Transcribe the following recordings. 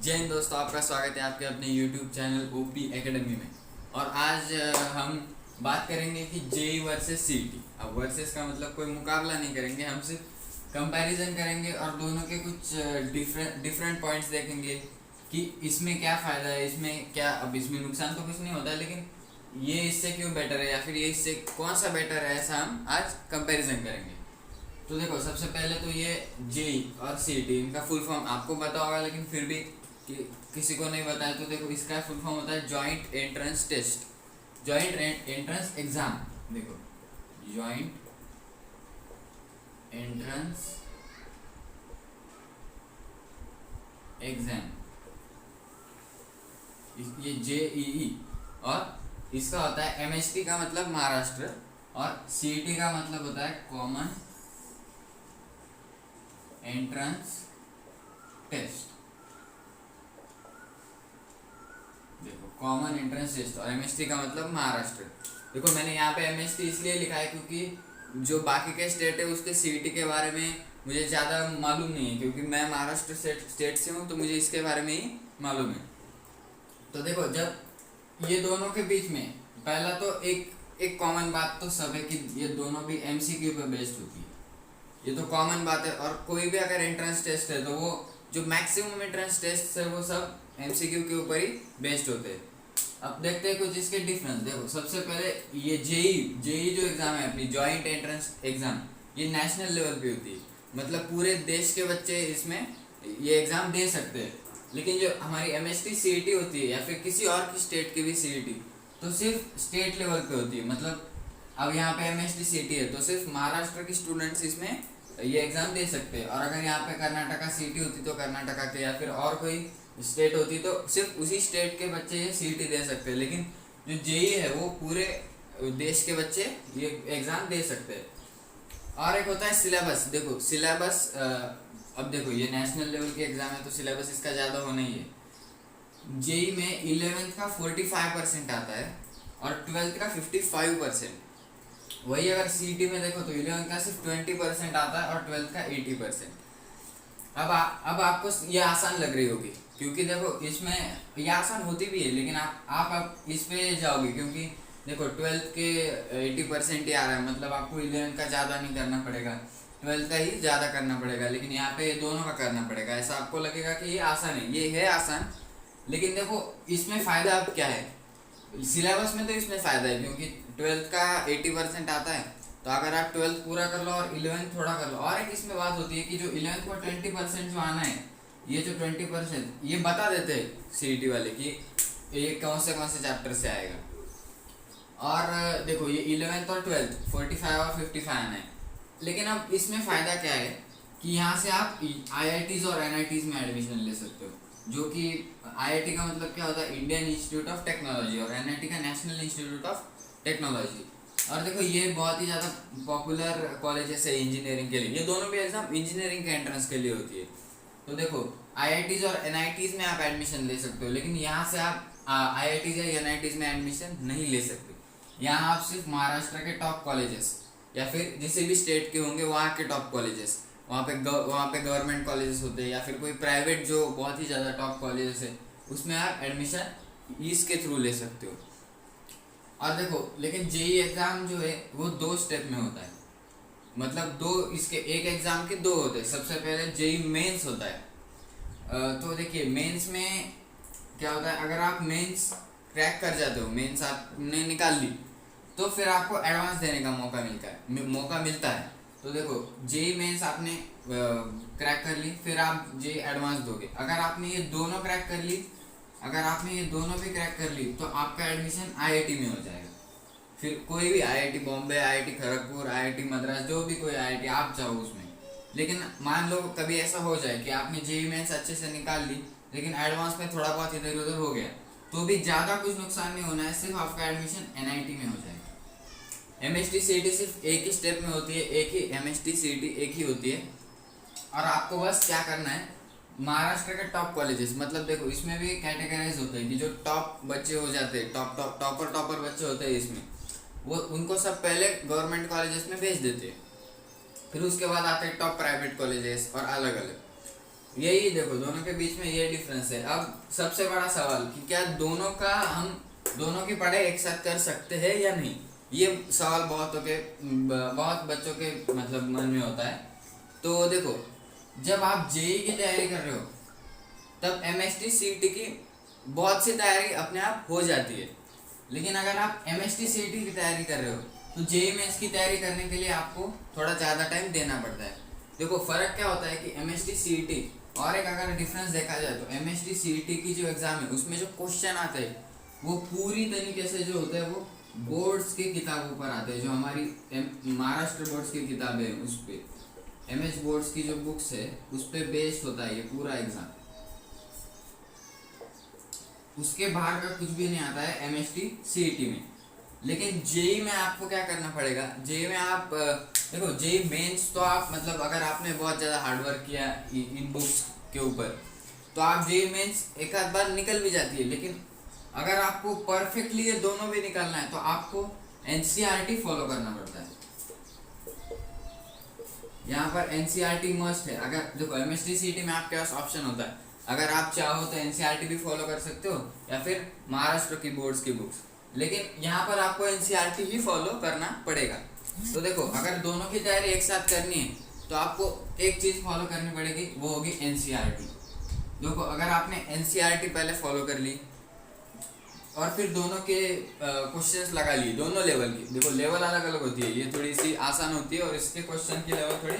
जय हिंद दोस्तों, आपका स्वागत है आपके अपने YouTube चैनल ओपी एकेडमी में। और आज हम बात करेंगे कि जेई वर्सेस सीईटी। अब वर्सेस का मतलब कोई मुकाबला नहीं करेंगे, हम सिर्फ कंपैरिजन करेंगे और दोनों के कुछ डिफरेंट पॉइंट्स देखेंगे कि इसमें क्या फ़ायदा है, इसमें क्या। अब इसमें नुकसान तो कुछ नहीं होता, लेकिन ये इससे क्यों बेटर है या फिर ये इससे कौन सा बेटर है, ऐसा हम आज कंपेरिजन करेंगे। तो देखो, सबसे पहले तो ये जेई और सीईटी, इनका फुल फॉर्म आपको पता होगा, लेकिन फिर भी कि किसी को नहीं बताया तो देखो, इसका फुल फॉर्म होता है joint entrance test, joint entrance exam. देखो, जॉइंट एंट्रेंस एग्जाम, ये जेईई। और इसका होता है एमएसटी का मतलब महाराष्ट्र, और सीईटी का मतलब होता है कॉमन एंट्रेंस टेस्ट। देखो, कॉमन एंट्रेंस टेस्ट और एमएसटी का मतलब महाराष्ट्र। देखो, मैंने यहाँ पे एमएसटी इसलिए लिखा है क्योंकि जो बाकी के स्टेट है उसके सीईटी के बारे में मुझे ज़्यादा मालूम नहीं है, क्योंकि मैं महाराष्ट्र स्टेट से हूँ तो मुझे इसके बारे में ही मालूम है। तो देखो, जब ये दोनों के बीच में पहला तो एक कॉमन बात तो सब है कि ये दोनों भी एमसीक्यू पे बेस्ड होती है, ये तो कॉमन बात है। और कोई भी अगर एंट्रेंस टेस्ट है तो वो जो मैक्सिमम एंट्रेंस टेस्ट है वो सब एमसीक्यू के ऊपर ही बेस्ड होते हैं। अब देखते हैं कुछ इसके डिफरेंस। देखो, सबसे पहले ये जेई जो एग्जाम है अपनी जॉइंट एंट्रेंस एग्जाम, ये नेशनल लेवल पे होती है, मतलब पूरे देश के बच्चे इसमें ये एग्जाम दे सकते हैं। लेकिन जो हमारी एमएसटी सीईटी होती है या फिर किसी और की स्टेट की भी सीईटी, तो सिर्फ स्टेट लेवल पे होती है। मतलब अब यहाँ पे एमएसटी सीईटी है तो सिर्फ महाराष्ट्र के स्टूडेंट्स इसमें ये एग्जाम दे सकते हैं, और अगर यहाँ पे कर्नाटका सीईटी होती तो कर्नाटका के या फिर और कोई स्टेट होती तो सिर्फ उसी स्टेट के बच्चे ये सीईटी दे सकते हैं। लेकिन जो जेई है वो पूरे देश के बच्चे ये एग्जाम दे सकते हैं। और एक होता है सिलेबस। देखो, सिलेबस अब देखो, ये नेशनल लेवल की एग्जाम है तो सिलेबस इसका ज़्यादा होना ही है। जेई में 11th का 45% आता है और 12th का 55%। वही अगर सीईटी में देखो तो 11th का सिर्फ 20% आता है और 12th का 80%। अब आपको ये आसान लग रही होगी, क्योंकि देखो इसमें ये आसान होती भी है, लेकिन आप इस पे जाओगे क्योंकि देखो 12th के 80% ही आ रहा है, मतलब आपको 11th का ज़्यादा नहीं करना पड़ेगा, 12th का ही ज़्यादा करना पड़ेगा। लेकिन यहाँ पे दोनों का करना पड़ेगा, ऐसा आपको लगेगा कि ये आसान है, ये है आसान। लेकिन देखो, इसमें फ़ायदा अब क्या है, सिलेबस में तो इसमें फ़ायदा है क्योंकि 12th का 80% आता है, तो अगर आप 12th पूरा कर लो और 11th थोड़ा कर लो। और एक इसमें बात होती है कि जो 11th को 20% जो आना है, ये जो 20% ये बता देते हैं सीईटी वाले कि ये कौन से चैप्टर से आएगा। और देखो, ये 11th और 12th 45 और 55 आना है। लेकिन अब इसमें फ़ायदा क्या है कि यहाँ से आप आईआईटीज़ और एनआईटीज़ में एडमिशन ले सकते हो, जो कि आईआईटी का मतलब क्या होता है, इंडियन इंस्टीट्यूट ऑफ टेक्नोलॉजी, और एनआईटी का नेशनल इंस्टीट्यूट ऑफ टेक्नोलॉजी। और देखो, ये बहुत ही ज़्यादा पॉपुलर कॉलेजेस है इंजीनियरिंग के लिए, ये दोनों भी एग्जाम इंजीनियरिंग के एंट्रेंस के लिए होती है। तो देखो, आईआईटीज़ और एनआईटीज़ में आप एडमिशन ले सकते हो, लेकिन यहाँ से आप आईआईटीज़ या एनआईटीज़ में एडमिशन नहीं ले सकते। यहाँ आप सिर्फ महाराष्ट्र के टॉप कॉलेजेस या फिर जिसे भी स्टेट के होंगे वहाँ के टॉप कॉलेजेस, वहाँ पे गवर्नमेंट कॉलेजेस होते हैं या फिर कोई प्राइवेट जो बहुत ही ज़्यादा टॉप कॉलेजेस है, उसमें आप एडमिशन इसके थ्रू ले सकते हो। और देखो, लेकिन जेई एग्ज़ाम जो है वो 2 स्टेप में होता है, मतलब दो इसके एक एग्ज़ाम के 2 होते हैं। सबसे पहले जेई मेंस होता है। तो देखिए, मेंस में क्या होता है, अगर आप मेंस क्रैक कर जाते हो, मेंस आपने निकाल ली, तो फिर आपको एडवांस देने का मौका मिलता है। तो देखो, जेई मेंस आपने क्रैक कर ली, फिर आप जेई एडवांस दोगे। अगर आपने ये दोनों क्रैक कर ली, अगर आपने ये दोनों भी क्रैक कर ली, तो आपका एडमिशन आईआईटी में हो जाएगा। फिर कोई भी IIT Bombay, IIT Kharagpur, IIT Madras, जो भी कोई आईआईटी आप चाहो उसमें। लेकिन मान लो कभी ऐसा हो जाए कि आपने जेई मेंस अच्छे से निकाल ली, लेकिन एडवांस में थोड़ा बहुत इधर उधर हो गया, तो भी ज़्यादा कुछ नुकसान नहीं होना है, सिर्फ आपका एडमिशन एनआईटी में हो जाएगा। एमएसटी सीईटी सिर्फ एक ही स्टेप में होती है, एक ही एमएसटी सीईटी एक ही होती है। और आपको बस क्या करना है, महाराष्ट्र के टॉप कॉलेजेस, मतलब देखो इसमें भी कैटेगराइज होते हैं कि जो टॉप बच्चे हो जाते हैं, टॉपर बच्चे होते हैं इसमें, वो उनको सब पहले गवर्नमेंट कॉलेजेस में भेज देते हैं। फिर उसके बाद आते हैं टॉप प्राइवेट कॉलेजेस और अलग अलग। यही देखो दोनों के बीच में ये डिफरेंस है। अब सबसे बड़ा सवाल कि क्या दोनों का हम दोनों की पढ़ाई एक साथ कर सकते हैं या नहीं, ये सवाल बहुत बच्चों के मतलब मन में होता है। तो देखो जब आप जेई की तैयारी कर रहे हो तब एमएसटी सीईटी की बहुत सी तैयारी अपने आप हो जाती है, लेकिन अगर आप एमएसटी सीईटी की तैयारी कर रहे हो तो जेई मेंस की तैयारी करने के लिए आपको थोड़ा ज़्यादा टाइम देना पड़ता है। देखो फर्क क्या होता है कि एमएसटी सीईटी और एक अगर डिफरेंस देखा जाए तो एमएसटी सीईटी की जो एग्ज़ाम है उसमें जो क्वेश्चन आते हैं वो पूरी तरीके से जो होता है वो बोर्ड्स की किताबों पर आते हैं, जो हमारी महाराष्ट्र बोर्ड्स की किताबें हैं उस पर एमएच बोर्ड्स की जो बुक्स है उस पर बेस्ड होता है ये पूरा एग्ज़ाम। उसके बाहर का कुछ भी नहीं आता है एमएसटी सीईटी में। लेकिन जेई में आपको क्या करना पड़ेगा, जेई में आप देखो जेई मेंस तो आप मतलब अगर आपने बहुत ज़्यादा हार्डवर्क किया इन बुक्स के ऊपर तो आप जेई मेंस एक आध बार निकल भी जाती है, लेकिन अगर आपको परफेक्टली ये दोनों भी निकालना है तो आपको एनसीईआरटी फॉलो करना पड़ता है। यहाँ पर एनसीईआरटी मस्ट है। अगर देखो एमएसटी सीईटी में आपके पास ऑप्शन होता है, अगर आप चाहो तो एनसीईआरटी भी फॉलो कर सकते हो या फिर महाराष्ट्र की बोर्ड्स की बुक्स, लेकिन यहाँ पर आपको एनसीईआरटी ही फॉलो करना पड़ेगा। तो देखो अगर दोनों की तैयारी एक साथ करनी है तो आपको एक चीज़ फॉलो करनी पड़ेगी, वो होगी एनसीईआरटी। देखो अगर आपने एनसीईआरटी पहले फॉलो कर ली और फिर दोनों के क्वेश्चंस लगा लिए दोनों लेवल की, देखो लेवल अलग अलग होती है, ये थोड़ी सी आसान होती है और इसके क्वेश्चन की लेवल थोड़ी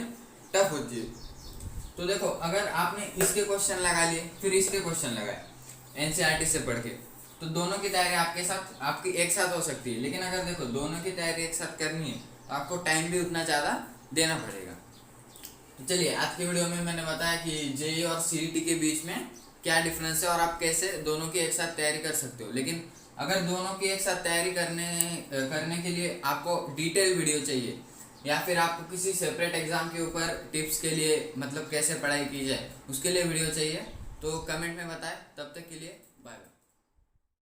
टफ होती है। तो देखो अगर आपने इसके क्वेश्चन लगा लिए फिर इसके क्वेश्चन लगाए एनसीईआरटी से पढ़ के, तो दोनों की तैयारी आपकी एक साथ हो सकती है। लेकिन अगर देखो दोनों की तैयारी एक साथ करनी है तो आपको टाइम भी उतना ज़्यादा देना पड़ेगा। तो चलिए आज की वीडियो में मैंने बताया कि जेई और सीईटी के बीच में क्या डिफरेंस है और आप कैसे दोनों की एक साथ तैयारी कर सकते हो। लेकिन अगर दोनों की एक साथ तैयारी करने के लिए आपको डिटेल वीडियो चाहिए या फिर आपको किसी सेपरेट एग्जाम के ऊपर टिप्स के लिए मतलब कैसे पढ़ाई की जाए उसके लिए वीडियो चाहिए तो कमेंट में बताएं। तब तक के लिए